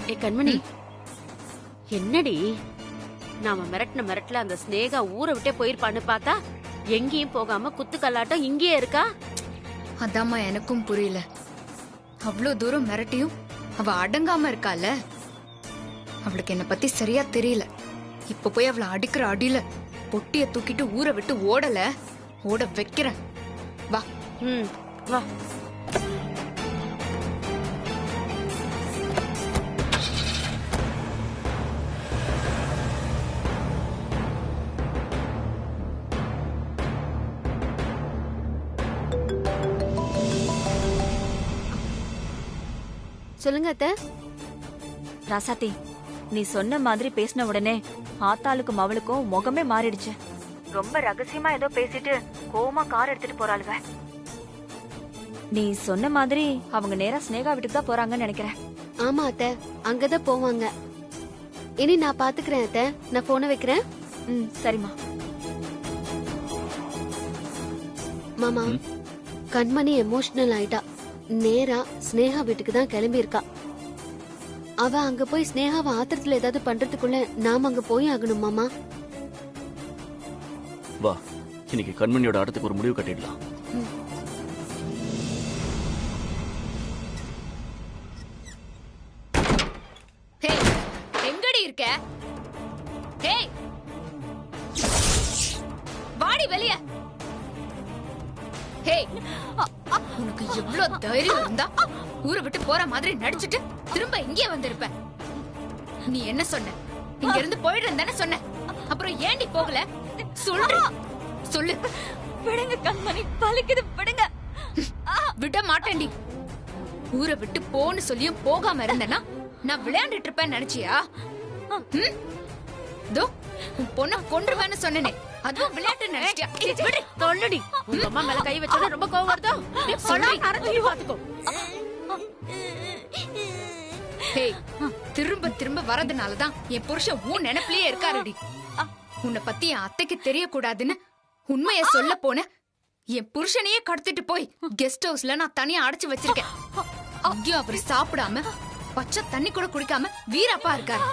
ஏ கண்மணி, என்னடி நாம மிரட்டல அந்த ஸ்னேகா ஊரை விட்டே போயிருப்பான்னு பார்த்தா எங்கேயும் போகாம குத்து கல்லாட்டம் இங்கேயே இருக்கா? அதாம்மா எனக்கும் புரியல. அவ்வளோ தூரம் மிரட்டியும் அவ அடங்காம இருக்கால. அவளுக்கு என்ன பத்தி சரியா தெரியல. இப்ப போய் அவளை அடிக்கிற அடியில பொட்டிய தூக்கிட்டு ஊரை விட்டு ஓட வைக்கிறேன். வா. வா. சொல்லுங்க அத்தை. ராசாத்தி, நீ சொன்ன மாதிரி பேசின உடனே ஆத்தாளுக்கும் அவளுக்கும் முகமே மாறிடுச்சு. ரொம்ப ரகசியமா ஏதோ பேசிட்டு கோவமா கார் எடுத்துட்டு போறாளுங்க. நீ சொன்ன மாதிரி அவங்க நேரா ஸ்னேகா வீட்டுக்கு தான் போறாங்கன்னு நினைக்கிறேன். ஆமா அத்தை, அங்கதான் போவாங்க. இனி நான் பாத்துக்கிறேன் அத்தை. நான் போன வைக்கிறேன். சரிம்மா. மாமா, கண்மணி எமோஷனல் ஆயிட்டா. நேரா ஸ்னேகா வீட்டுக்கு தான் கிளம்பி இருக்கா. அவ அங்க போய் ஸ்னேகாவை ஆத்திரத்துல ஏதாவது பண்றதுக்குள்ள நாம அங்க போய் ஆகணும் மாமா. வா, இன்னைக்கு கண்மணியோட ஆட்டத்துக்கு ஒரு முடிவு கட்டிடலாம். எங்கடி இருக்க? வாடி வெளிய. உனக்கு எவ்வளவு தைரியம் இருந்தா ஊரை விட்டு போற மாதிரி நடிச்சிட்டு திரும்ப இங்கே வந்திருப்ப. நீ என்ன சொன்ன? இங்க இருந்து போயிடுறேன் தானே சொன்ன. அப்புறம் ஏண்டி போகல? சொல்லு. விடுங்க கண்மணி, பலிக்குது, விடுங்க. விட மாட்டேன்டி. ஊரை விட்டு போன்னு சொல்லியும் போகாம இருந்தேன்னா நான் விளையாண்டுட்டு இருப்பேன்னு நினைச்சியா? உன் பொண்ண கொன்றுவேன்னு சொன்னேனே, அதுவும் விளையாட்டு நினைச்சியா? தொல்லடி, உங்க அம்மா மேல கை வச்சது ரொம்ப கோவம் வருதோ? பாத்துக்கோ. திரும்ப திரும்ப வரதுனாலதான் என் புருஷன் உன் நினைப்பிலேயே இருக்காருடி. உன்னை பத்தி என் அத்தைக்கு தெரியக்கூடாதுன்னு உண்மைய சொல்ல போன என் புருஷனையே கடத்திட்டு போய் கெஸ்ட் ஹவுஸ்ல நான் தனியா அடைச்சு வச்சிருக்கேன். அங்கேயும் அவர் சாப்பிடாம பச்சை தண்ணி கூட குடிக்காம வீரப்பா இருக்காரு.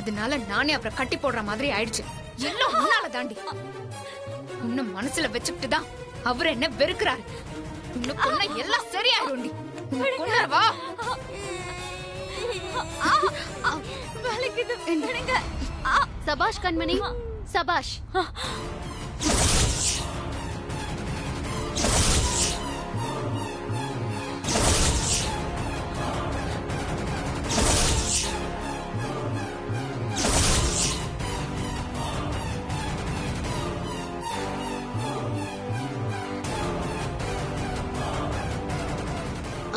அதனால நானே அவரை கட்டி போடுற மாதிரி ஆயிடுச்சு. எல்லாம் உன்னால தாண்டி. உன்னை மனசுல வச்சுக்கிட்டு தான் அவர் என்ன வெறுக்கிறாரு. உன்னை கொன்ன எல்லாம் சரியாயிடும்டி. உன்னை கொன்னவா? சபாஷ் கண்மணி, சபாஷ்.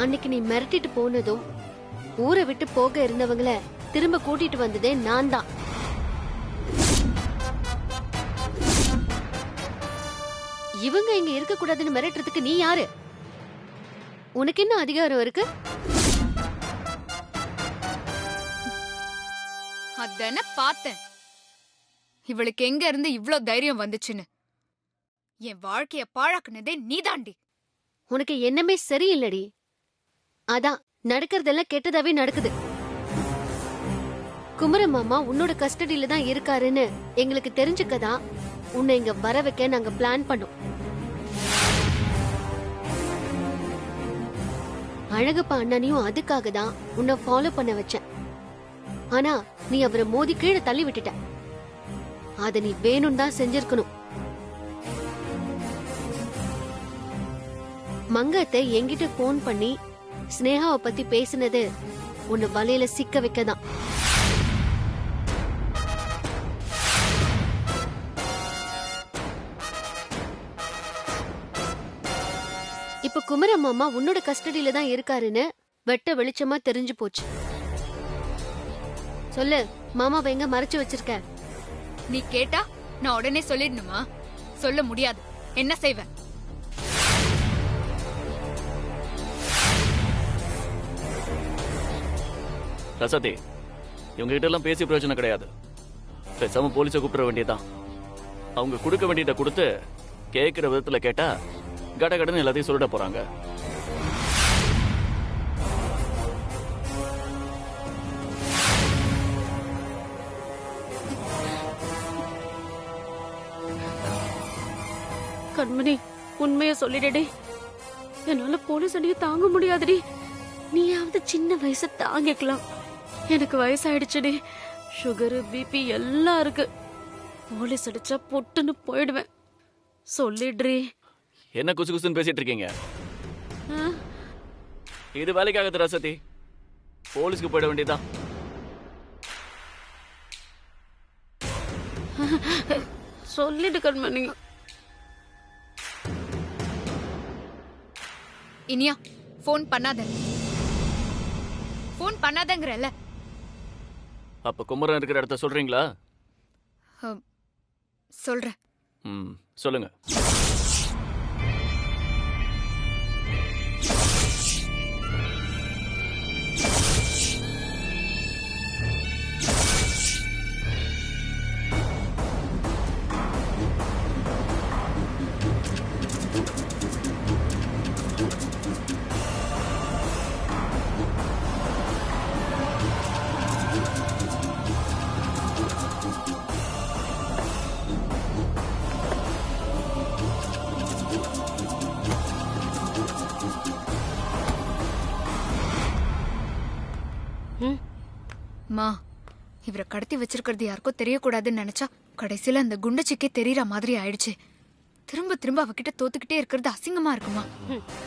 அன்னைக்கு நீ மிரட்டிட்டு போனதும் ஊரை விட்டு போக இருந்தவங்கள திரும்ப கூட்டிட்டு வந்ததே நான் தான். இவங்க இங்க இருக்க கூடாதுன்னு மிரட்டுறதுக்கு நீ யாரு? உனக்கு என்ன அதிகாரம் இருக்கு? அதான பார்த்தேன். இவளுக்கு எங்க இருந்து இவ்ளோ தைரியம் வந்துச்சுன்னு. என் வாழ்க்கைய பாழாக்குனதே நீதாண்டி. உனக்கு என்னமே சரியில்லடி. அதான் நடக்கிறதெல்லாம் கெட்டதாவே நடக்குது. குமர மாமா உன்னோட கஸ்டடியில தான் இருக்காருன்னு எங்களுக்கு தெரிஞ்சுக்கதான் உன்னை இங்க வர வைக்க நாங்க பிளான் பண்ணோம். அழகப்பா அண்ணனையும் அதுக்காக தான் உன்னை ஃபாலோ பண்ண வச்சேன். ஆனா நீ அவரை மோதி கீழே தள்ளி விட்டுட்ட. அத நீ வேணும் தான் செஞ்சிருக்கணும். மங்கத்தை என்கிட்ட போன் பண்ணி ஸ்னேகாவை பத்தி பேசினது உன்னை வலையில சிக்க வைக்கதான். இப்ப குமர மாமா உன்னோட கஸ்டடியில தான் இருக்காருன்னு வெட்ட வெளிச்சமா தெரிஞ்சு போச்சு. சொல்லு, மாமாவை எங்க மறைச்சு வச்சிருக்க? நீ கேட்டா நான் உடனே சொல்லிடணுமா? சொல்ல முடியாது. என்ன செய்வேன்? ரசதி, இவங்க கிட்ட எல்லாம் பேசி பிரயோஜனம் கிடையாது. பேசாம போலீஸை கூப்பிட வேண்டியதான். அவங்க கொடுக்க வேண்டியதை கொடுத்து கேட்கிற விதத்துல கேட்டா கடகடன்னு எல்லாத்தையும் சொல்லிட போறாங்க. கண்மணி உண்மைய சொல்லிடடி. என்னால போலீஸ் அடிய தாங்க முடியாதுடி. நீயாவது சின்ன வயசு தாங்கிக்கலாம். எனக்கு வயசாயிடுச்சுடி. சுகரு பிபி எல்லாம் இருக்கு. போலீஸ் அடிச்சா பொட்டுன்னு போயிடுவேன். சொல்லிடுறி. என்ன குசு குசுன்னு பேசிட்டு இருக்கீங்க? ஆ? இது வேலைக்காகது ரசதி. போலீஸ்க்கு போயிட வேண்டியதான். சொல்லிடு கண்மணி. இனியா ஃபோன் பண்ணாத. ஃபோன் பண்ணாதங்கறல. அப்ப குமரன் இருக்கிற இடத்த சொல்றீங்களா? சொல்றேன். சொல்லுங்க. மா, இவரை கடத்தி வச்சிருக்கிறது யாருக்கோ தெரியக்கூடாதுன்னு நினைச்சா கடைசியில அந்த குண்டச்சிக்கே தெரியற மாதிரி ஆயிடுச்சு. திரும்ப திரும்ப அவகிட்ட தோத்துக்கிட்டே இருக்கிறது அசிங்கமா இருக்குமா?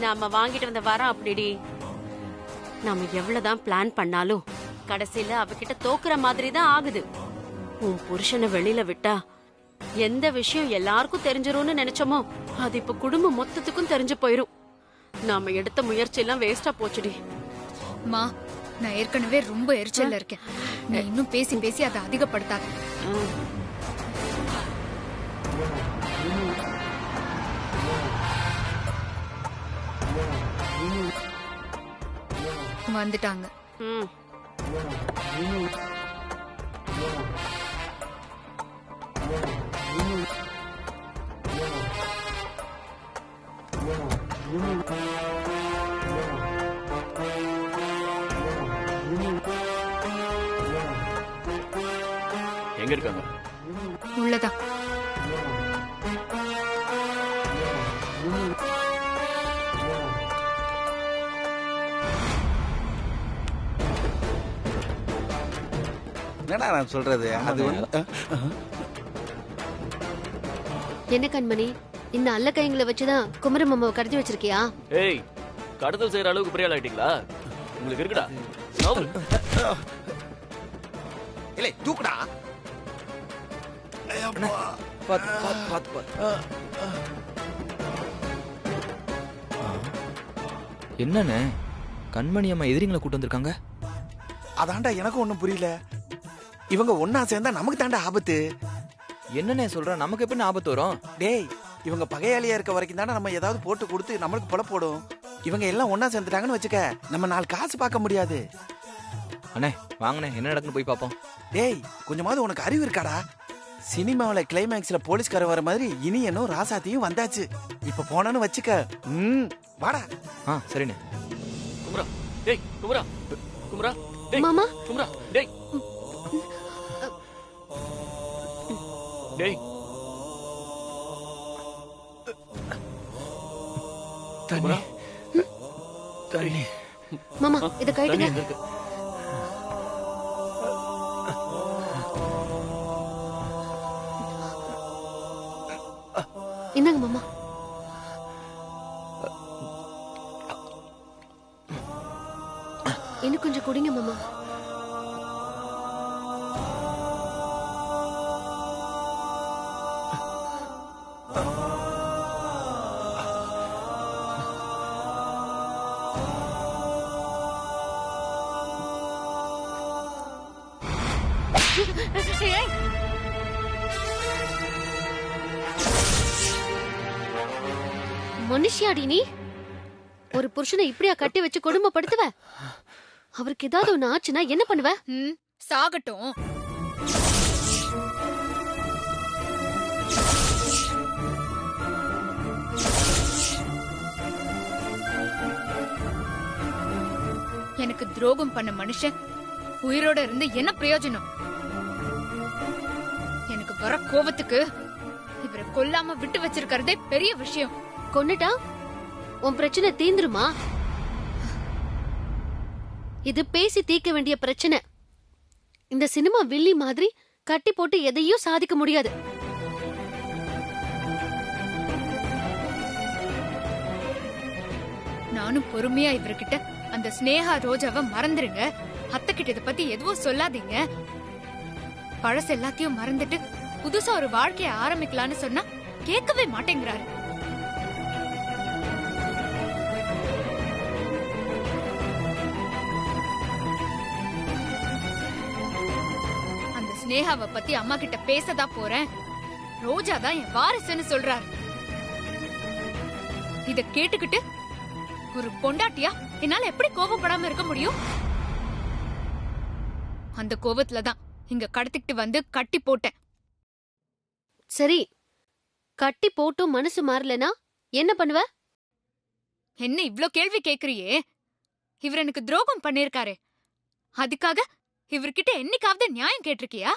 நாம வாங்கிட்டு வந்த வாரம் அப்படிடி. நாம எவ்வளவுதான் பிளான் பண்ணாலும் கடைசியில அவகிட்ட தோக்குற மாதிரி தான் ஆகுது. உன் புருஷனை வெளியில விட்டா எந்த விஷயம் எல்லாருக்கும் தெரிஞ்சிரும்னு நினைச்சோமோ அது இப்ப குடும்பம் மொத்தத்துக்கும் தெரிஞ்சு போயிரும். நாம எடுத்த முயற்சி எல்லாம் வேஸ்டா போச்சுடி. மா, நான் ஏற்கனவே ரொம்ப எரிச்சல்ல இருக்கேன். நீ இன்னும் பேசி பேசி அதை அதிகப்படுத்தாத. வந்துட்டாங்க. எங்க இருக்காங்க? உள்ளதான். என்னடா நான் சொல்றது? அது என்ன கண்மணி, இந்த அல்ல கைங்களை வச்சுதான் குமரம் அம்மாவை கடத்தி வச்சிருக்கியா? ஏய், கடத்தல் செய்யற அளவுக்கு பெரிய ஆள் ஆயிட்டீங்களா? உங்களுக்கு இருக்குடா. இல்ல தூக்குடா. என்னண்ணே, கண்மணி அம்மா எதிரிங்களை கூட்டு வந்திருக்காங்க. அதான்டா எனக்கும் ஒண்ணும் புரியல. இவங்க ஒன்னா சேர்ந்தா நமக்கு தாண்டா ஆபத்து. என்னண்ணே சொல்ற? நமக்கு எப்படி ஆபத்து வரும்? டேய், இவங்க பகையாளியா இருக்க வரைக்கும் தானே நம்ம ஏதாவது போட்டு கொடுத்து நம்மளுக்கு பொல போடும். இவங்க எல்லாம் ஒன்னா சேர்ந்துட்டாங்கன்னு வச்சுக்க, நம்ம 4 காசு பார்க்க முடியாது. அண்ணே வாங்கண்ணே, என்ன நடக்குன்னு போய் பாப்போம். டேய், கொஞ்சமாவது உனக்கு அறிவு இருக்காடா? சினிமாவில கிளைமேக்ஸ்ல போலீஸ்கார வர மாதிரி இனியனும் ராசாத்தியும் வந்தாச்சு. இப்ப போனான்னு வச்சுக்க. வாடா. சரிண்ணே. குமரா, டேய் குமரா, குமரா, டேய் மாமா, குமரா, டேய் டேய் தண்ணி தண்ணி. மாமா இத கைட்டுங்க. இந்தாங்க மாமா. இன்னும் கொஞ்சம் குடிங்க மாமா. மனுஷியாடி நீ? ஒரு புருஷனை இப்படியா கட்டி வச்சு கொடுமைப்படுத்துவ? அவருக்கு ஏதாவது ஒண்ணு ஆச்சுன்னா என்ன பண்ணுவ? சாகட்டும். எனக்கு துரோகம் பண்ண மனுஷன் உயிரோட இருந்து என்ன பிரயோஜனம்? எனக்கு வர கோபத்துக்கு இவரை கொல்லாம விட்டு வச்சிருக்கிறதே பெரிய விஷயம். கொன்னுட்டா உன் பிரச்சனை தீந்துருமா? இது பேசி தீர்க்க வேண்டிய பிரச்சனை. இந்த சினிமா வில்லி மாதிரி கட்டி போட்டு எதையும் சாதிக்க முடியாது. நானும் பொறுமையா இவர்கிட்ட அந்த ஸ்னேகா ரோஜாவை மறந்துருங்க, அத்தை கிட்ட இத பத்தி எதுவும் சொல்லாதீங்க, பழசு எல்லாத்தையும் மறந்துட்டு புதுசா ஒரு வாழ்க்கைய ஆரம்பிக்கலாம்னு சொன்னா கேட்கவே மாட்டேங்கிறாரு. அந்த ஸ்னேகாவை பத்தி அம்மா கிட்ட பேசதான் போறேன், ரோஜா தான் என் வாரிசுன்னு சொல்றாரு. இத கேட்டுக்கிட்டு ஒரு பொண்டாட்டியா என்னால எப்படி கோபப்படாம இருக்க முடியும்? அந்த கோபத்துலதான் இங்க கடத்திட்டு வந்து கட்டி போட்டேன். சரி, கட்டி போட்டும் மனசு மாறலனா என்ன பண்ணுவ? என்ன இவ்ளோ கேள்வி கேக்குறியே? இவர் எனக்கு துரோகம் பண்ணிருக்காரு, அதுக்காக இவர்கிட்ட என்னைக்காவது நியாயம் கேட்டிருக்கியா?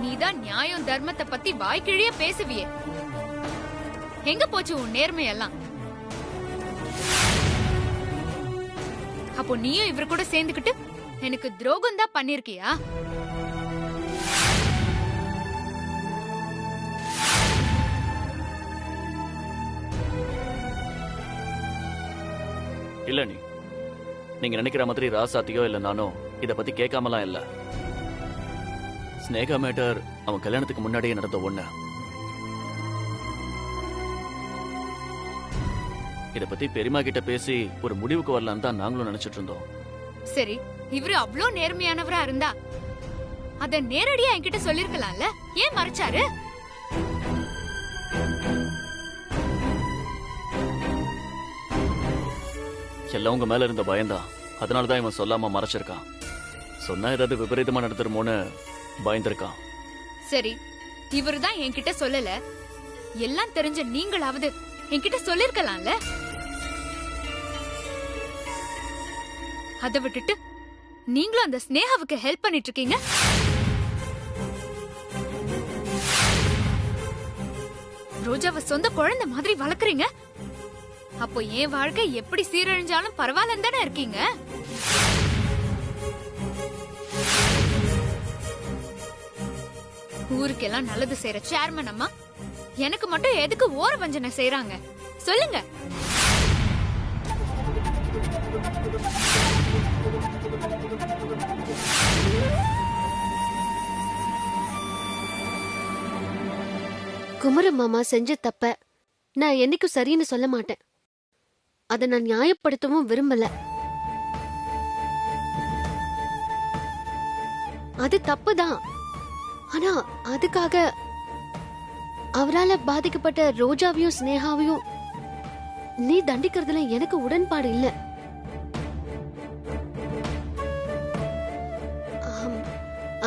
நீதான் நியாயம் தர்மத்தை பத்தி வாய்க்கிழிய பேசுவியே, எங்க போச்சு உன் நேர்மையெல்லாம்? அப்போ நீயும் இவர் கூட சேர்ந்துக்கிட்டு எனக்கு துரோகம் தான் பண்ணிருக்கியா? இல்ல நீங்க நினைக்கிற மாதிரி ராசாத்தியோ இல்ல நானோ இத பத்தி கேட்காமலாம் இல்ல. ஸ்னேகா மேட்டர் அவன் கல்யாணத்துக்கு முன்னாடியே நடந்த ஒண்ணு. இத பத்தி பெரியமா கிட்ட பேசி ஒரு முடிவுக்கு வரலான்னு தான் நாங்களும் நினைச்சிட்டு இருந்தோம். சரி, இவரு அவ்ளோ நேர்மையானவரா இருந்தா அத நேரடியா என்கிட்ட சொல்லிருக்கலாம்ல, ஏன் மறைச்சாரு? எல்லாம் உங்க மேல இருந்த பயம்தான், அதனாலதான் இவன் சொல்லாம மறைச்சிருக்கான். சொன்னா ஏதாவது விபரீதமா நடந்துருமோன்னு பயந்திருக்கான். சரி, இவருதான் என்கிட்ட சொல்லல, எல்லாம் தெரிஞ்ச நீங்களாவது என்கிட்ட சொல்லிருக்கலாம்ல. அத விட்டுட்டு நீங்களும் அந்த ஸ்னேகாவுக்கு ஹெல்ப் பண்ணிட்டு இருக்கீங்க. ரோஜாவை சொந்த குழந்தை மாதிரி வளர்க்குறீங்க. அப்போ என் வாழ்க்கை எப்படி சீரழிஞ்சாலும் பரவாயில்லன்னு தானே இருக்கீங்க. ஊருக்கெல்லாம் நல்லது செய்யற சேர்மன் அம்மா எனக்கு மட்டும் எதுக்கு ஓர வஞ்சனை செய்யறாங்க சொல்லுங்க? குமர மாமா செஞ்ச தப்ப நான் என்னைக்கும் சரின்னு சொல்ல மாட்டேன். அதை நான் நியாயப்படுத்தவும் விரும்பல. அது தப்புதான். ஆனா அதுக்காக அவரால பாதிக்கப்பட்ட ரோஜாவையும் ஸ்னேகாவையும் நீ தண்டிக்கிறதுல எனக்கு உடன்பாடு இல்ல.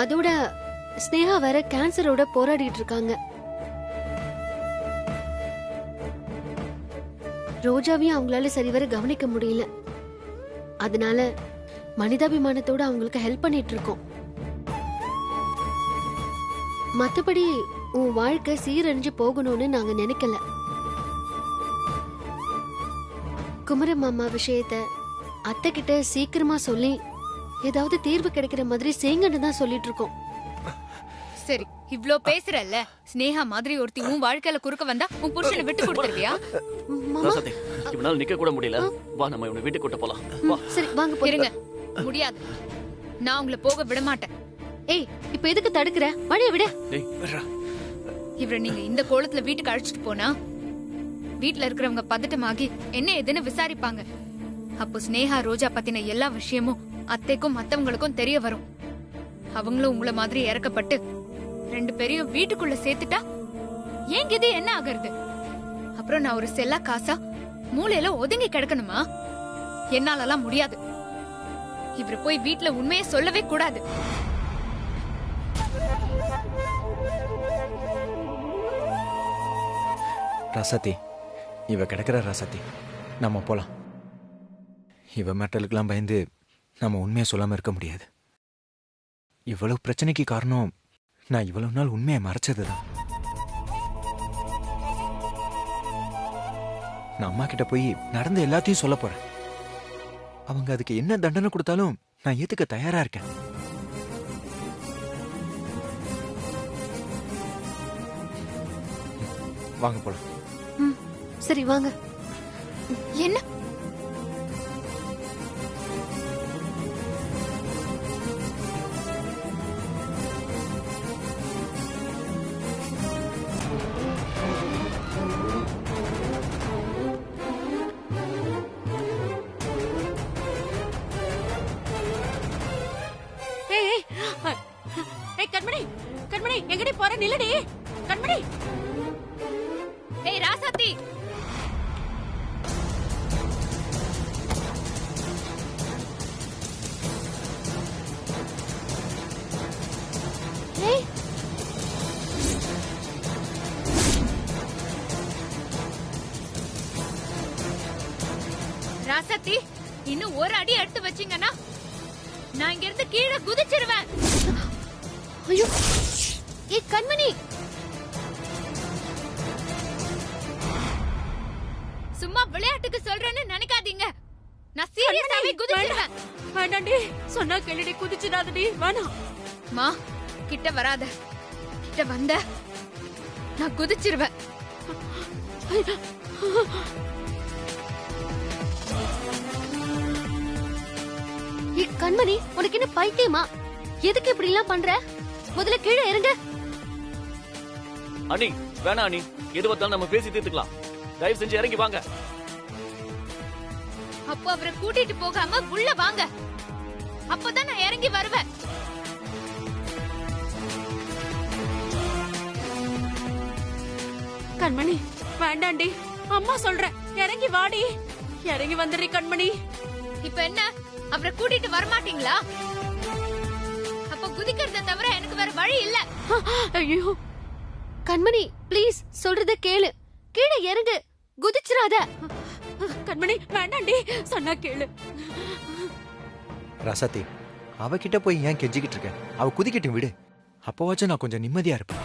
அதோட ஸ்னேகா வேற கேன்சரோட போராடிட்டு இருக்காங்க. ரோஜாவையும் அவங்களால சரிவர கவனிக்க முடியல. அதனால மனிதாபிமானத்தோட அவங்களுக்கு ஹெல்ப் பண்ணிட்டு இருக்கோம். மத்தபடி உன் வாழ்க்கை சீரழிஞ்சு போகணும்னு நாங்க நினைக்கல. குமர மாமா விஷயத்த அத்தை கிட்ட சீக்கிரமா சொல்லி ஏதாவது தீர்வு கிடைக்கிற மாதிரி செய்யுங்கன்னு தான் சொல்லிட்டு இருக்கோம். சரி, இவ்ளோ பேசுறல்ல, ஸ்னேகா மாதிரி ஒருத்தி உன் வாழ்க்கையில குறுக்க வந்தா உன் புருஷனை விட்டு கொடுத்துருவியா? இவனால நிக்க கூட முடியல. வா, நம்ம இவனை வீட்டுக்கு கூட்ட போலாம். வா. சரி வாங்க போயிருங்க. முடியாது, நான் உங்களை போக விட மாட்டேன். ஏய், இப்ப எதுக்கு தடுக்கற? வழிய விடு. இவரை நீங்க இந்த கோலத்துல வீட்டுக்கு அழைச்சிட்டு போனா வீட்டுல இருக்கிறவங்க பதட்டமாகி என்ன ஏதுன்னு விசாரிப்பாங்க. அப்போ ஸ்னேகா ரோஜா பத்தின எல்லா விஷயமும் அத்தைக்கும் மத்தவங்களுக்கும் தெரிய வரும். அவங்களும் உங்களை மாதிரி இறக்கப்பட்டு 2 பேரையும் வீட்டுக்குள்ள சேர்த்துட்டா ஏன் இது என்ன ஆகிறது? அப்புறம் நான் ஒரு செல்லா காசா மூளையில ஒதுங்கி கிடக்கணுமா? என்னாலலாம் முடியாது. இவரு போய் வீட்டுல உண்மையை சொல்லவே கூடாது. ராசாத்தி, இவ கிடக்கிற ராசாத்தி, நம்ம போலாம். இவ மெட்டலுக்கெல்லாம் பயந்து நம்ம உண்மையை சொல்லாம இருக்க முடியாது. இவ்வளவு பிரச்சனைக்கு காரணம் நான் இவ்வளவு நாள் உண்மையை மறைச்சதுதான். நான் அம்மா கிட்ட போய் நடந்த எல்லாத்தையும் சொல்ல போறேன். அவங்க அதுக்கு என்ன தண்டனை கொடுத்தாலும் நான் ஏத்துக்க தயாரா இருக்கேன். வாங்க போலாம். ம், சரி வாங்க. என்ன கண்மணி கண்மணி எங்கடி போற? நில்லடி கண்மணி. ஏய் ராசாத்தி, ஏய், ராசாத்தி, இன்னும் ஒரு அடி எடுத்து வச்சீங்கன்னா நான் இங்க இருந்து கீழே குதிச்சிருவேன். ஐயோ, ஏய் கண்மணி, சும்மா விளையாட்டுக்கு சொல்றேன்னு நினைக்காதீங்க. நான் சீரியஸாவே குதிச்சிருவேன். வேண்டாண்டி, சொன்னா கேளுடி, குதிச்சிடாதடி, வேணாம். மா கிட்ட வராத. கிட்ட வந்த நான் குதிச்சிருவேன். ஏய் கண்மணி, உனக்கு என்ன பைத்தியமா? எதுக்கு இப்படி எல்லாம் பண்ற? முதல்ல கீழே இறங்க. அண்ணி வேணாம் அண்ணி, எது பார்த்தாலும் நம்ம பேசி தீர்த்துக்கலாம். தயவு செஞ்சு இறங்கி வாங்க. அப்போ அவரை கூட்டிட்டு போகாம உள்ள வாங்க. அப்பதான் நான் இறங்கி வருவேன். கண்மணி வேண்டாண்டி, அம்மா சொல்றேன், இறங்கி வாடி. இறங்கி வந்துடுறி கண்மணி. இப்ப என்ன, அவரை கூட்டிட்டு வரமாட்டீங்களா? அப்ப குதிக்கிறத தவிர எனக்கு வேற வழி இல்ல. ஐயோ கண்மணி ப்ளீஸ், சொல்றத கேளு. கீழே இறங்கு, குதிச்சிராத. கண்மணி வேண்டாண்டி, சொன்னா கேளு. ராசாத்தி, அவகிட்ட போய் ஏன் கெஞ்சிக்கிட்டு இருக்கேன்? அவ குதிக்கட்டும் விடு. அப்போவாச்சும் நான் கொஞ்சம் நிம்மதியா இருப்பேன்.